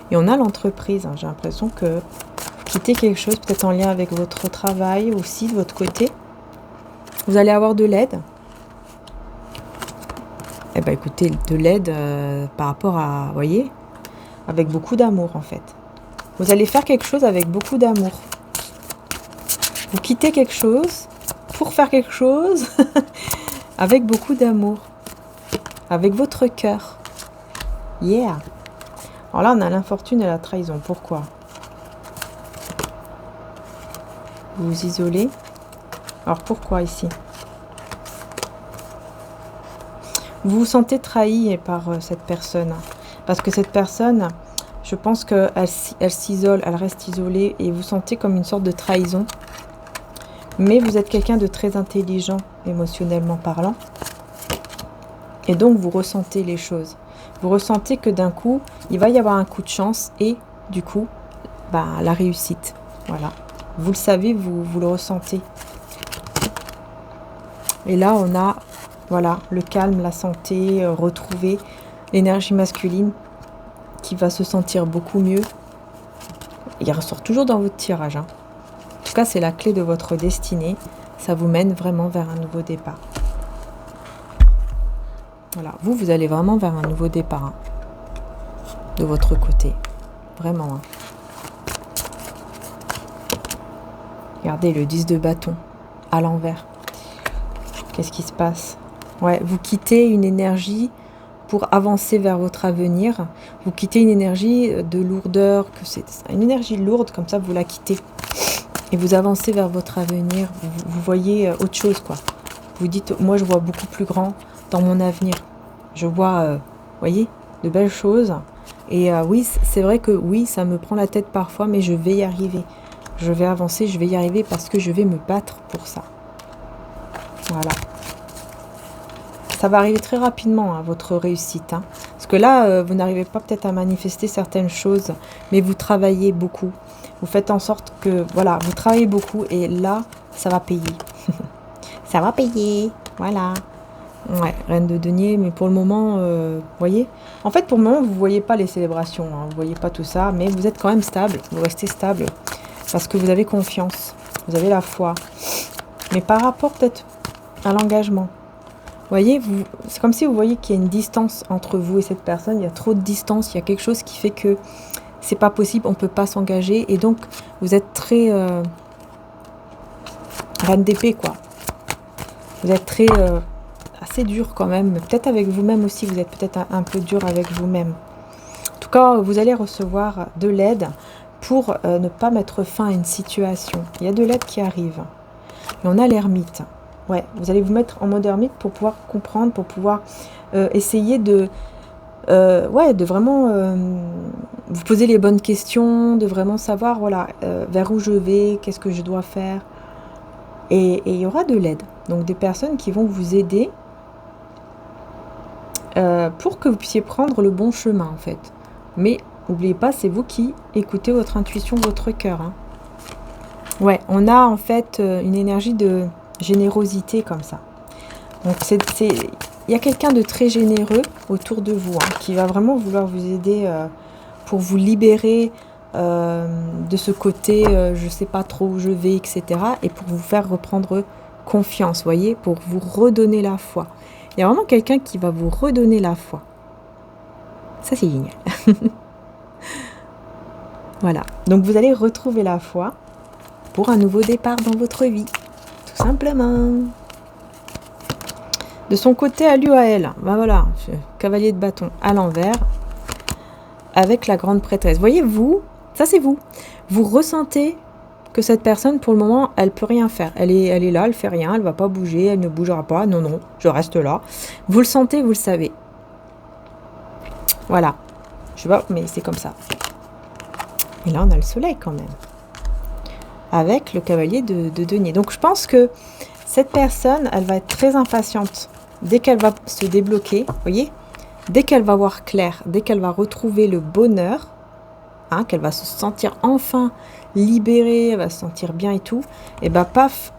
et on a l'entreprise. Hein, j'ai l'impression que vous quittez quelque chose, peut-être en lien avec votre travail aussi de votre côté. Vous allez avoir de l'aide. Eh ben, écoutez, de l'aide par rapport à, voyez, avec beaucoup d'amour en fait. Vous allez faire quelque chose avec beaucoup d'amour. Vous quittez quelque chose pour faire quelque chose avec beaucoup d'amour. Avec votre cœur. Yeah. Alors là, on a l'infortune et la trahison. Pourquoi? Vous vous isolez. Alors pourquoi ici? Vous vous sentez trahi par cette personne. Parce que cette personne... Je pense qu'elle s'isole, elle reste isolée et vous sentez comme une sorte de trahison. Mais vous êtes quelqu'un de très intelligent, émotionnellement parlant. Et donc, vous ressentez les choses. Vous ressentez que d'un coup, il va y avoir un coup de chance et du coup, bah, la réussite. Voilà. Vous le savez, vous le ressentez. Et là, on a voilà, le calme, la santé, retrouver l'énergie masculine. Qui va se sentir beaucoup mieux. Il ressort toujours dans votre tirage. Hein. En tout cas, c'est la clé de votre destinée. Ça vous mène vraiment vers un nouveau départ. Voilà, vous allez vraiment vers un nouveau départ. Hein. De votre côté. Vraiment. Hein. Regardez le 10 de bâton. À l'envers. Qu'est-ce qui se passe? Ouais, vous quittez une énergie... pour avancer vers votre avenir, vous quittez une énergie de lourdeur, que c'est une énergie lourde, comme ça vous la quittez. Et vous avancez vers votre avenir, vous voyez autre chose, quoi. Vous dites, moi je vois beaucoup plus grand dans mon avenir. Je vois, voyez, de belles choses. Et oui, c'est vrai que oui, ça me prend la tête parfois, mais je vais y arriver. Je vais avancer, je vais y arriver parce que je vais me battre pour ça. Voilà. Ça va arriver très rapidement, hein, votre réussite. Hein. Parce que là, vous n'arrivez pas peut-être à manifester certaines choses, mais vous travaillez beaucoup. Vous faites en sorte que, voilà, vous travaillez beaucoup et là, ça va payer. Ça va payer, voilà. Ouais, reine de denier, mais pour le moment, voyez. En fait, pour le moment, vous ne voyez pas les célébrations, hein, vous ne voyez pas tout ça, mais vous êtes quand même stable, vous restez stable, parce que vous avez confiance, vous avez la foi. Mais par rapport peut-être à l'engagement, Voyez, c'est comme si vous voyez qu'il y a une distance entre vous et cette personne. Il y a trop de distance. Il y a quelque chose qui fait que c'est pas possible. On peut pas s'engager. Et donc, vous êtes très reine d'épée, quoi. Vous êtes très assez dur quand même. Peut-être avec vous-même aussi. Vous êtes peut-être un peu dur avec vous-même. En tout cas, vous allez recevoir de l'aide pour ne pas mettre fin à une situation. Il y a de l'aide qui arrive. Et on a l'ermite. Ouais, vous allez vous mettre en mode ermite pour pouvoir comprendre, pour pouvoir essayer de, de vraiment vous poser les bonnes questions, de vraiment savoir, voilà, vers où je vais, qu'est-ce que je dois faire. Et il y aura de l'aide. Donc des personnes qui vont vous aider pour que vous puissiez prendre le bon chemin, en fait. Mais n'oubliez pas, c'est vous qui écoutez votre intuition, votre cœur. Hein. Ouais, on a en fait une énergie de générosité comme ça. Donc il y a quelqu'un de très généreux autour de vous hein, qui va vraiment vouloir vous aider pour vous libérer de ce côté je sais pas trop où je vais, etc. Et pour vous faire reprendre confiance, voyez, pour vous redonner la foi. Il y a vraiment quelqu'un qui va vous redonner la foi. Ça c'est génial. Voilà, donc vous allez retrouver la foi pour un nouveau départ dans votre vie. Tout simplement. De son côté, à lui ou à elle, ben voilà, cavalier de bâton à l'envers, avec la grande prêtresse. Voyez-vous, ça c'est vous. Vous ressentez que cette personne, pour le moment, elle peut rien faire. Elle est là, elle fait rien, elle va pas bouger, elle ne bougera pas. Non, non, je reste là. Vous le sentez, vous le savez. Voilà. Je sais pas, mais c'est comme ça. Et là, on a le soleil quand même. Avec le cavalier de denier. Donc, je pense que cette personne, elle va être très impatiente. Dès qu'elle va se débloquer, vous voyez, dès qu'elle va voir clair, dès qu'elle va retrouver le bonheur, hein, qu'elle va se sentir enfin libérée, elle va se sentir bien et tout, et bah paf,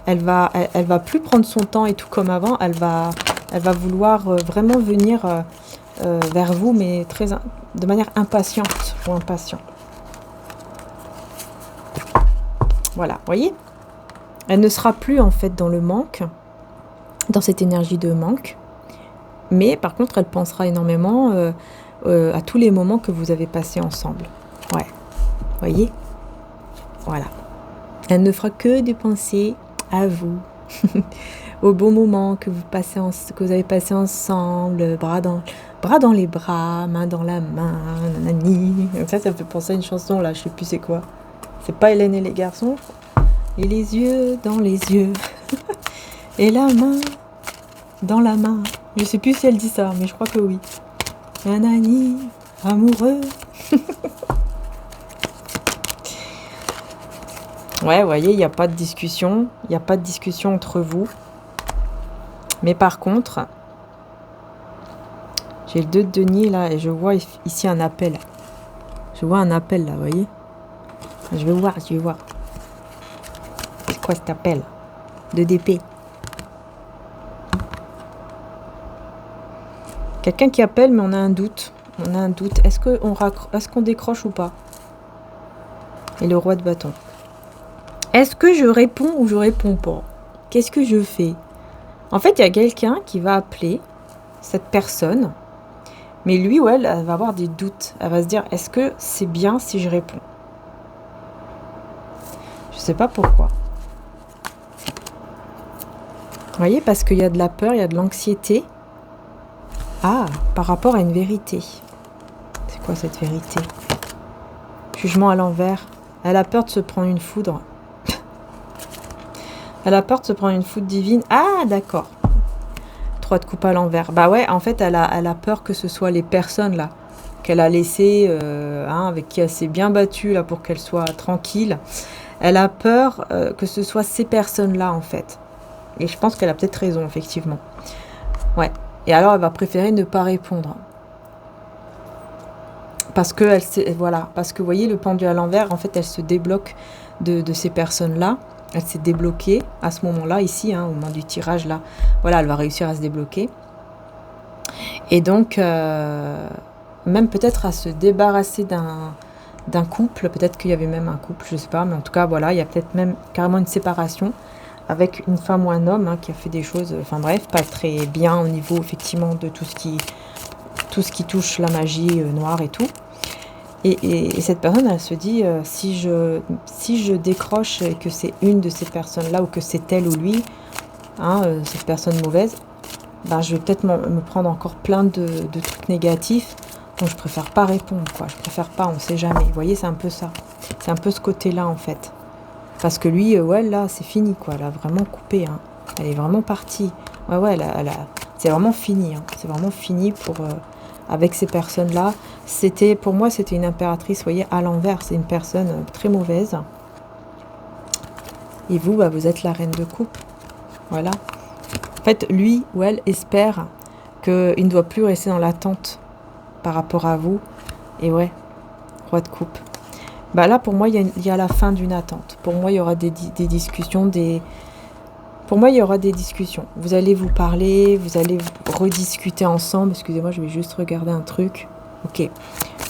elle va plus prendre son temps et tout comme avant, elle va vouloir vraiment venir vers vous, mais de manière impatiente ou impatient. Voilà, vous voyez, elle ne sera plus en fait dans le manque, dans cette énergie de manque, mais par contre elle pensera énormément à tous les moments que vous avez passés ensemble. Ouais, voyez, voilà. Elle ne fera que de penser à vous, aux bons moments que vous avez passés ensemble, bras dans les bras, main dans la main, nanani. Ça me fait penser à une chanson là, je sais plus c'est quoi. C'est pas Hélène et les garçons. Et les yeux dans les yeux. Et la main dans la main. Je sais plus si elle dit ça, mais je crois que oui. Nanani, amoureux. Ouais, vous voyez, il n'y a pas de discussion. Il n'y a pas de discussion entre vous. Mais par contre, j'ai le 2 de denier là et je vois ici un appel. Je vois un appel là, vous voyez. Je vais voir. C'est quoi cet appel? 2 d'épée. Quelqu'un qui appelle, mais on a un doute. Est-ce qu'on décroche ou pas? Et le roi de bâton. Est-ce que je réponds ou je réponds pas? Qu'est-ce que je fais? En fait, il y a quelqu'un qui va appeler cette personne, mais lui ou elle va avoir des doutes. Elle va se dire, est-ce que c'est bien si je réponds? Je sais pas pourquoi. Vous voyez, parce qu'il y a de la peur, il y a de l'anxiété. Ah, par rapport à une vérité. C'est quoi cette vérité? Jugement à l'envers. Elle a peur de se prendre une foudre. Elle a peur de se prendre une foudre divine. Ah, d'accord. 3 de coupe à l'envers. Bah ouais, en fait, elle a peur que ce soit les personnes là qu'elle a laissées, avec qui elle s'est bien battue là pour qu'elle soit tranquille. Elle a peur que ce soit ces personnes-là en fait. Et je pense qu'elle a peut-être raison, effectivement. Ouais. Et alors, elle va préférer ne pas répondre. Parce que, parce que, vous voyez, le pendu à l'envers, en fait, elle se débloque de ces personnes-là. Elle s'est débloquée à ce moment-là, ici, au moment du tirage, là. Voilà, elle va réussir à se débloquer. Et donc, même peut-être à se débarrasser d'un couple. Peut-être qu'il y avait même un couple, je sais pas. Mais en tout cas, voilà, il y a peut-être même carrément une séparation avec une femme ou un homme qui a fait des choses, enfin bref, pas très bien au niveau effectivement de tout ce qui touche la magie noire et tout. Et cette personne, elle se dit, si je décroche et que c'est une de ces personnes-là, ou que c'est elle ou lui, cette personne mauvaise, je vais peut-être me prendre encore plein de trucs négatifs, donc je préfère pas répondre, quoi. Je préfère pas, on sait jamais. Vous voyez, c'est un peu ça. C'est un peu ce côté-là, en fait. Parce que lui, là, c'est fini, quoi. Elle a vraiment coupé, Elle est vraiment partie. Ouais, c'est vraiment fini, C'est vraiment fini avec ces personnes-là. Pour moi, c'était une impératrice, vous voyez, à l'envers. C'est une personne très mauvaise. Et vous, vous êtes la reine de coupe. Voilà. En fait, lui ou elle espère qu'il ne doit plus rester dans l'attente par rapport à vous. Et ouais, roi de coupe. Là, pour moi, il y a la fin d'une attente. Pour moi, il y aura des discussions, Pour moi, il y aura des discussions. Vous allez vous parler, vous allez rediscuter ensemble. Excusez-moi, je vais juste regarder un truc. Ok.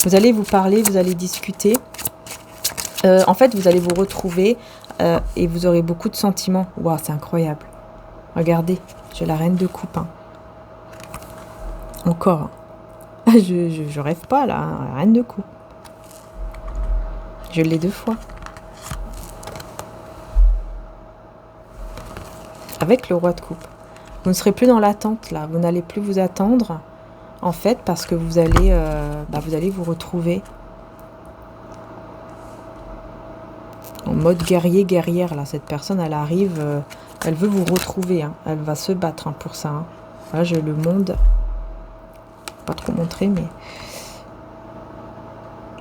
Vous allez vous parler, vous allez discuter. En fait, vous allez vous retrouver et vous aurez beaucoup de sentiments. Waouh, c'est incroyable. Regardez, j'ai la reine de coupe. Encore. Je rêve pas, là. La reine de coupe. Je l'ai 2 fois. Avec le roi de coupe. Vous ne serez plus dans l'attente, là. Vous n'allez plus vous attendre, en fait, parce que vous allez vous retrouver en mode guerrière, là. Cette personne, elle arrive, elle veut vous retrouver, Elle va se battre pour ça, Là, j'ai le monde. Pas trop montrer, mais...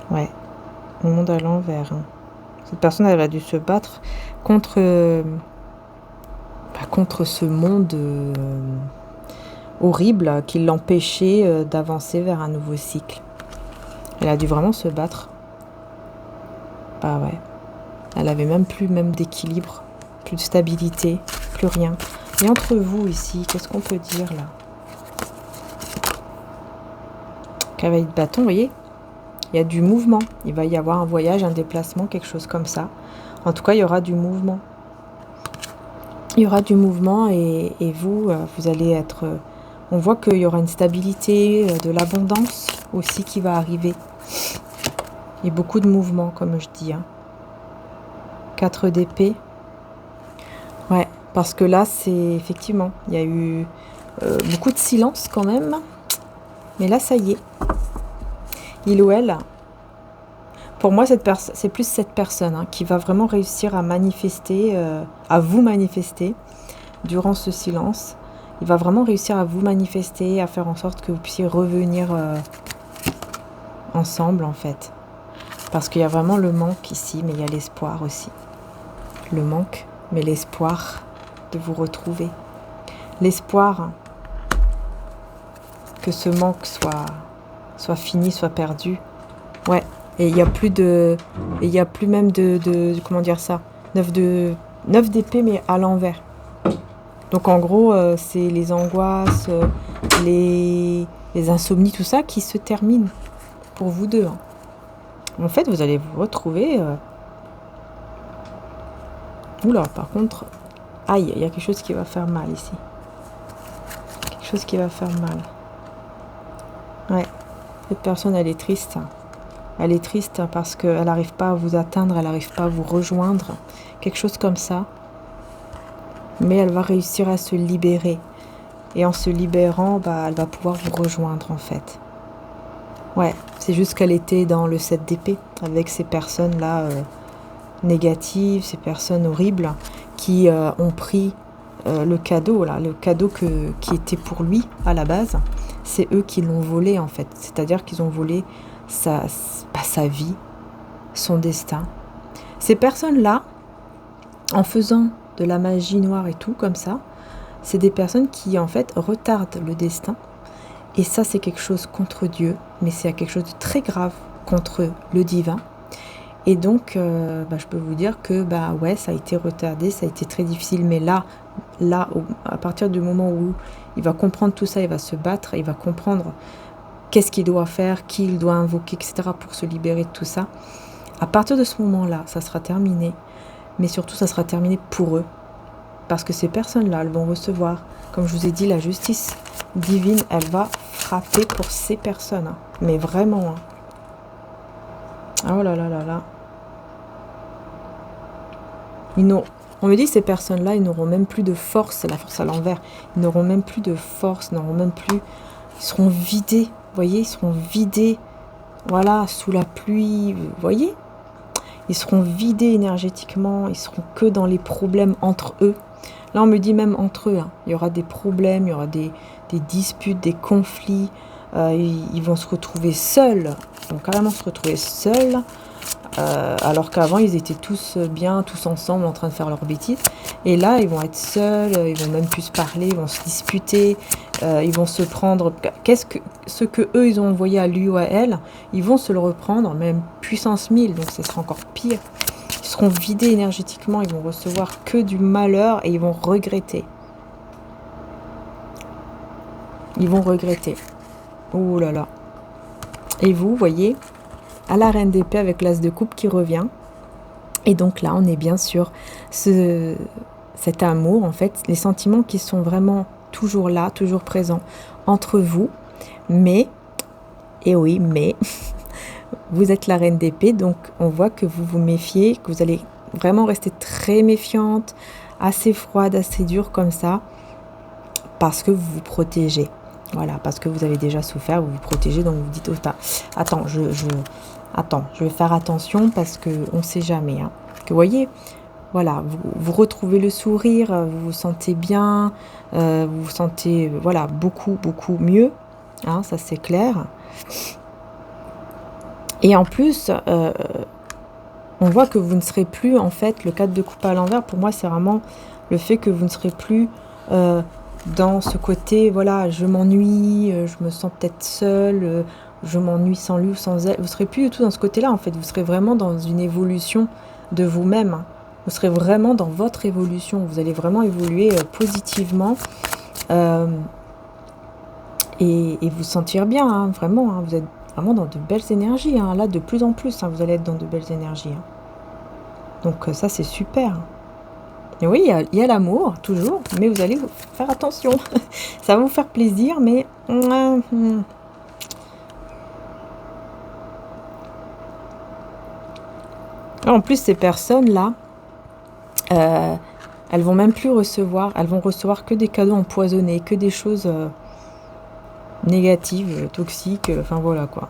Ouais. Le monde à l'envers, Cette personne, elle a dû se battre contre ce monde horrible qui l'empêchait d'avancer vers un nouveau cycle. Elle a dû vraiment se battre. Ouais. Elle avait même plus d'équilibre, plus de stabilité, plus rien. Et entre vous ici, qu'est-ce qu'on peut dire là? Cavalier de bâton, vous voyez? Il y a du mouvement. Il va y avoir un voyage, un déplacement, quelque chose comme ça. En tout cas, il y aura du mouvement. Il y aura du mouvement et vous allez être... on voit qu'il y aura une stabilité, de l'abondance aussi qui va arriver. Il y a beaucoup de mouvement, comme je dis. 4 d'épée. Ouais, parce que là, c'est effectivement, il y a eu beaucoup de silence quand même. Mais là, ça y est. Il ou elle... Pour moi, c'est plus cette personne qui va vraiment réussir à manifester, à vous manifester durant ce silence. Il va vraiment réussir à vous manifester, à faire en sorte que vous puissiez revenir ensemble, en fait. Parce qu'il y a vraiment le manque ici, mais il y a l'espoir aussi. Le manque, mais l'espoir de vous retrouver. L'espoir que ce manque soit fini, soit perdu. Ouais. Et il n'y a plus même de comment dire ça, 9 d'épée mais à l'envers. Donc en gros, c'est les angoisses, les insomnies, tout ça qui se terminent pour vous deux. En fait, vous allez vous retrouver... Oula, par contre... Aïe, il y a quelque chose qui va faire mal ici. Quelque chose qui va faire mal. Ouais, cette personne, elle est triste. Elle est triste parce qu'elle n'arrive pas à vous atteindre, elle n'arrive pas à vous rejoindre. Quelque chose comme ça. Mais elle va réussir à se libérer. Et en se libérant, elle va pouvoir vous rejoindre en fait. Ouais, c'est juste qu'elle était dans le 7 d'épée avec ces personnes-là négatives, ces personnes horribles qui ont pris le cadeau, là, le cadeau qui était pour lui à la base. C'est eux qui l'ont volé en fait. C'est-à-dire qu'ils ont volé sa vie, son destin. Ces personnes-là, en faisant de la magie noire et tout comme ça, c'est des personnes qui en fait retardent le destin. Et ça, c'est quelque chose contre Dieu, mais c'est quelque chose de très grave contre le divin. Et donc, je peux vous dire que ouais, ça a été retardé, ça a été très difficile. Mais là, à partir du moment où il va comprendre tout ça, il va se battre, il va comprendre qu'est-ce qu'il doit faire, qui il doit invoquer, etc. pour se libérer de tout ça. À partir de ce moment-là, ça sera terminé. Mais surtout, ça sera terminé pour eux. parce que ces personnes-là, elles vont recevoir, comme je vous ai dit, la justice divine, elle va frapper pour ces personnes. Hein. Mais vraiment. Hein. Oh là là là là. On me dit ces personnes-là, ils n'auront même plus de force, la force à l'envers. Ils n'auront même plus de force, n'auront même plus... Ils seront vidés, vous voyez, ils seront vidés, voilà, sous la pluie, vous voyez. Ils seront vidés énergétiquement, ils seront que dans les problèmes entre eux. Là, on me dit même entre eux, hein, il y aura des problèmes, il y aura des disputes, des conflits. Ils vont se retrouver seuls, ils vont carrément se retrouver seuls. Alors qu'avant ils étaient tous bien, tous ensemble en train de faire leurs bêtises, et là ils vont être seuls, ils vont même plus se parler, ils vont se disputer, ils vont se prendre ce que eux ils ont envoyé à lui ou à elle, ils vont se le reprendre, même puissance 1000, donc ce sera encore pire. Ils seront vidés énergétiquement, ils vont recevoir que du malheur et ils vont regretter. Ils vont regretter. Oh là là. Et vous voyez, à la reine d'épée avec l'as de coupe qui revient. Et donc là, on est bien sur cet amour, en fait, les sentiments qui sont vraiment toujours là, toujours présents entre vous. Mais, et oui, mais, vous êtes la reine d'épée, donc on voit que vous vous méfiez, que vous allez vraiment rester très méfiante, assez froide, assez dure comme ça, parce que vous vous protégez. Voilà, parce que vous avez déjà souffert, vous vous protégez, donc vous dites, oh, attends, je vais faire attention parce qu'on ne sait jamais. Hein. Que vous voyez, voilà, vous retrouvez le sourire, vous vous sentez bien, vous vous sentez voilà, beaucoup, beaucoup mieux. Hein, ça, c'est clair. Et en plus, on voit que vous ne serez plus, en fait, le 4 de coupe à l'envers, pour moi, c'est vraiment le fait que vous ne serez plus... dans ce côté, voilà, je m'ennuie, je me sens peut-être seule, je m'ennuie sans lui ou sans elle. Vous ne serez plus du tout dans ce côté-là, en fait. Vous serez vraiment dans une évolution de vous-même. Vous serez vraiment dans votre évolution. Vous allez vraiment évoluer positivement et vous sentir bien, hein, vraiment. Hein. Vous êtes vraiment dans de belles énergies. Hein. Là, de plus en plus, hein, vous allez être dans de belles énergies. Hein. Donc ça, c'est super. Et oui, il y a l'amour, toujours, mais vous allez faire attention. Ça va vous faire plaisir, mais... En plus, ces personnes-là, elles vont même plus recevoir, elles vont recevoir que des cadeaux empoisonnés, que des choses négatives, toxiques, enfin voilà quoi.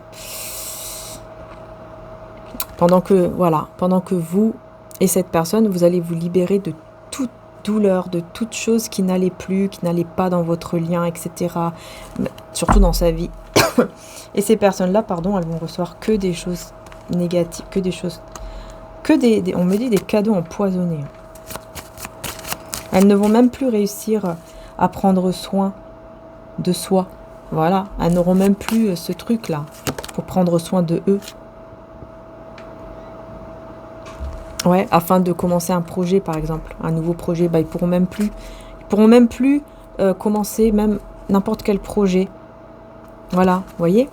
Pendant que vous et cette personne, vous allez vous libérer de toute douleur, de toute chose qui n'allait plus, qui n'allait pas dans votre lien, etc. Surtout dans sa vie. Et ces personnes-là, pardon, elles vont recevoir que des choses négatives, que des choses... on me dit des cadeaux empoisonnés. Elles ne vont même plus réussir à prendre soin de soi. Voilà, elles n'auront même plus ce truc-là pour prendre soin de eux. Ouais, afin de commencer un projet, par exemple, un nouveau projet, bah, ils pourront même plus commencer même n'importe quel projet. Voilà, vous voyez?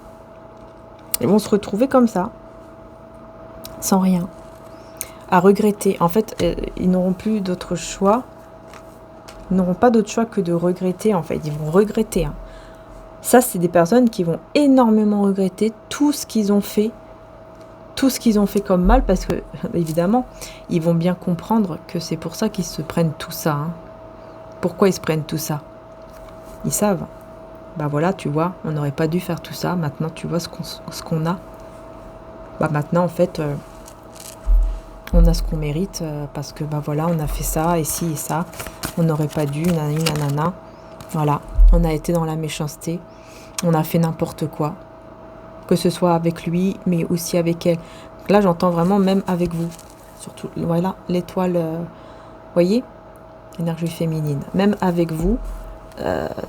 Ils vont se retrouver comme ça, sans rien, à regretter. En fait, ils n'auront plus d'autre choix. Ils n'auront pas d'autre choix que de regretter, en fait. Ils vont regretter. Hein. Ça, c'est des personnes qui vont énormément regretter tout ce qu'ils ont fait. Tout ce qu'ils ont fait comme mal, parce que, évidemment, ils vont bien comprendre que c'est pour ça qu'ils se prennent tout ça. Hein. Pourquoi ils se prennent tout ça? Ils savent. Bah voilà, tu vois, on n'aurait pas dû faire tout ça. Maintenant, tu vois ce qu'on a. Bah maintenant, en fait, on a ce qu'on mérite, parce que, bah voilà, on a fait ça, et ci et ça. On n'aurait pas dû, nanani, nanana. Voilà, on a été dans la méchanceté. On a fait n'importe quoi. Que ce soit avec lui, mais aussi avec elle. Là, j'entends vraiment même avec vous. Surtout, voilà, l'étoile, voyez, énergie féminine. Même avec vous,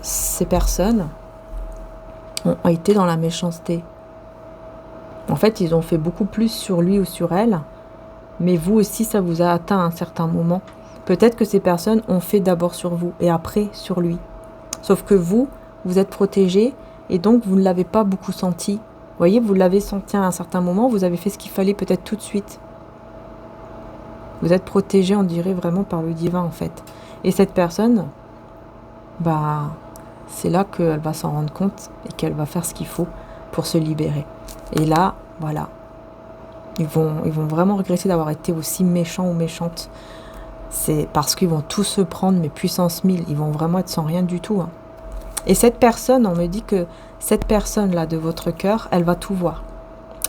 ces personnes ont été dans la méchanceté. En fait, ils ont fait beaucoup plus sur lui ou sur elle, mais vous aussi, ça vous a atteint à un certain moment. Peut-être que ces personnes ont fait d'abord sur vous et après sur lui. Sauf que vous êtes protégé et donc vous ne l'avez pas beaucoup senti. Vous voyez, vous l'avez senti à un certain moment, vous avez fait ce qu'il fallait peut-être tout de suite. Vous êtes protégé, on dirait, vraiment par le divin, en fait. Et cette personne, bah, c'est là qu'elle va s'en rendre compte et qu'elle va faire ce qu'il faut pour se libérer. Et là, voilà, ils vont vraiment regretter d'avoir été aussi méchants ou méchantes. C'est parce qu'ils vont tous se prendre, mais puissance 1000, ils vont vraiment être sans rien du tout. Hein. Et cette personne, on me dit que cette personne-là de votre cœur, elle va tout voir.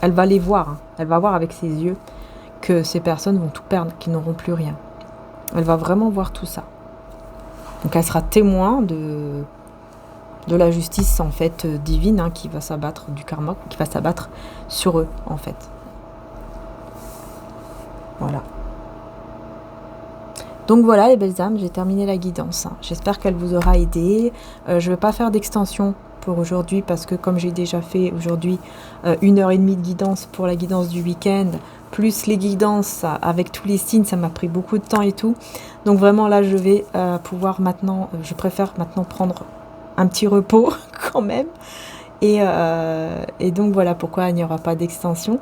Elle va les voir, hein. Elle va voir avec ses yeux que ces personnes vont tout perdre, qu'ils n'auront plus rien. Elle va vraiment voir tout ça. Donc elle sera témoin de la justice en fait divine hein, qui va s'abattre, du karma, qui va s'abattre sur eux en fait. Voilà. Donc voilà les belles âmes, j'ai terminé la guidance. Hein. J'espère qu'elle vous aura aidé. Je ne vais pas faire d'extension pour aujourd'hui parce que comme j'ai déjà fait aujourd'hui 1h30 de guidance pour la guidance du week-end, plus les guidances avec tous les signes, ça m'a pris beaucoup de temps et tout. Donc vraiment là je vais pouvoir maintenant, je préfère maintenant prendre un petit repos quand même. Et donc voilà pourquoi il n'y aura pas d'extension.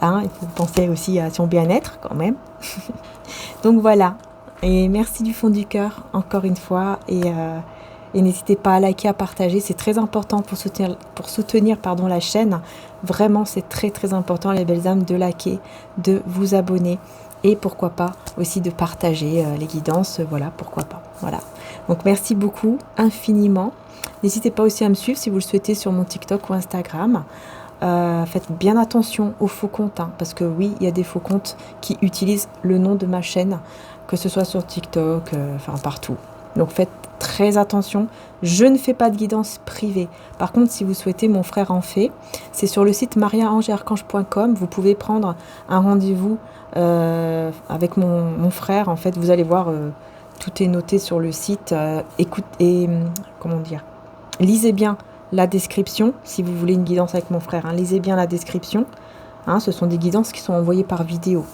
Hein, il faut penser aussi à son bien-être quand même. Donc voilà. Et merci du fond du cœur, encore une fois. Et n'hésitez pas à liker, à partager. C'est très important pour soutenir la chaîne. Vraiment, c'est très très important, les belles âmes, de liker, de vous abonner. Et pourquoi pas aussi de partager les guidances. Voilà, pourquoi pas. Voilà. Donc merci beaucoup, infiniment. N'hésitez pas aussi à me suivre si vous le souhaitez sur mon TikTok ou Instagram. Faites bien attention aux faux comptes. Hein, parce que oui, il y a des faux comptes qui utilisent le nom de ma chaîne. Que ce soit sur TikTok, enfin partout. Donc faites très attention. Je ne fais pas de guidance privée. Par contre, si vous souhaitez, mon frère en fait. C'est sur le site mariaangearchange.com. Vous pouvez prendre un rendez-vous avec mon frère. En fait, vous allez voir, tout est noté sur le site. Comment dire, lisez bien la description. Si vous voulez une guidance avec mon frère, hein, lisez bien la description. Hein, ce sont des guidances qui sont envoyées par vidéo.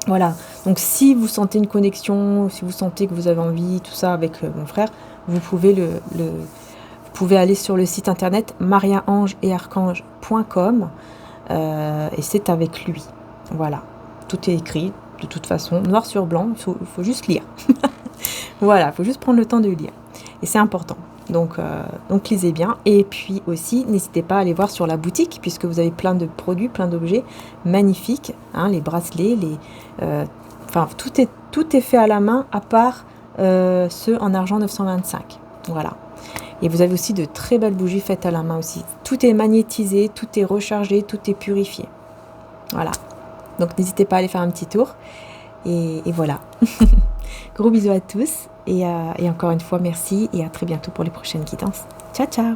Voilà, donc si vous sentez une connexion, si vous sentez que vous avez envie, tout ça avec mon frère, vous pouvez vous pouvez aller sur le site internet mariaangearchange.com et c'est avec lui. Voilà, tout est écrit de toute façon, noir sur blanc, il faut juste lire. Voilà, il faut juste prendre le temps de lire et c'est important. Donc lisez bien. Et puis aussi, n'hésitez pas à aller voir sur la boutique, puisque vous avez plein de produits, plein d'objets magnifiques. Hein, les bracelets, enfin, tout est fait à la main, à part ceux en argent 925. Voilà. Et vous avez aussi de très belles bougies faites à la main aussi. Tout est magnétisé, tout est rechargé, tout est purifié. Voilà. Donc n'hésitez pas à aller faire un petit tour. Et voilà. Gros bisous à tous. Et encore une fois, merci et à très bientôt pour les prochaines guidances. Ciao, ciao!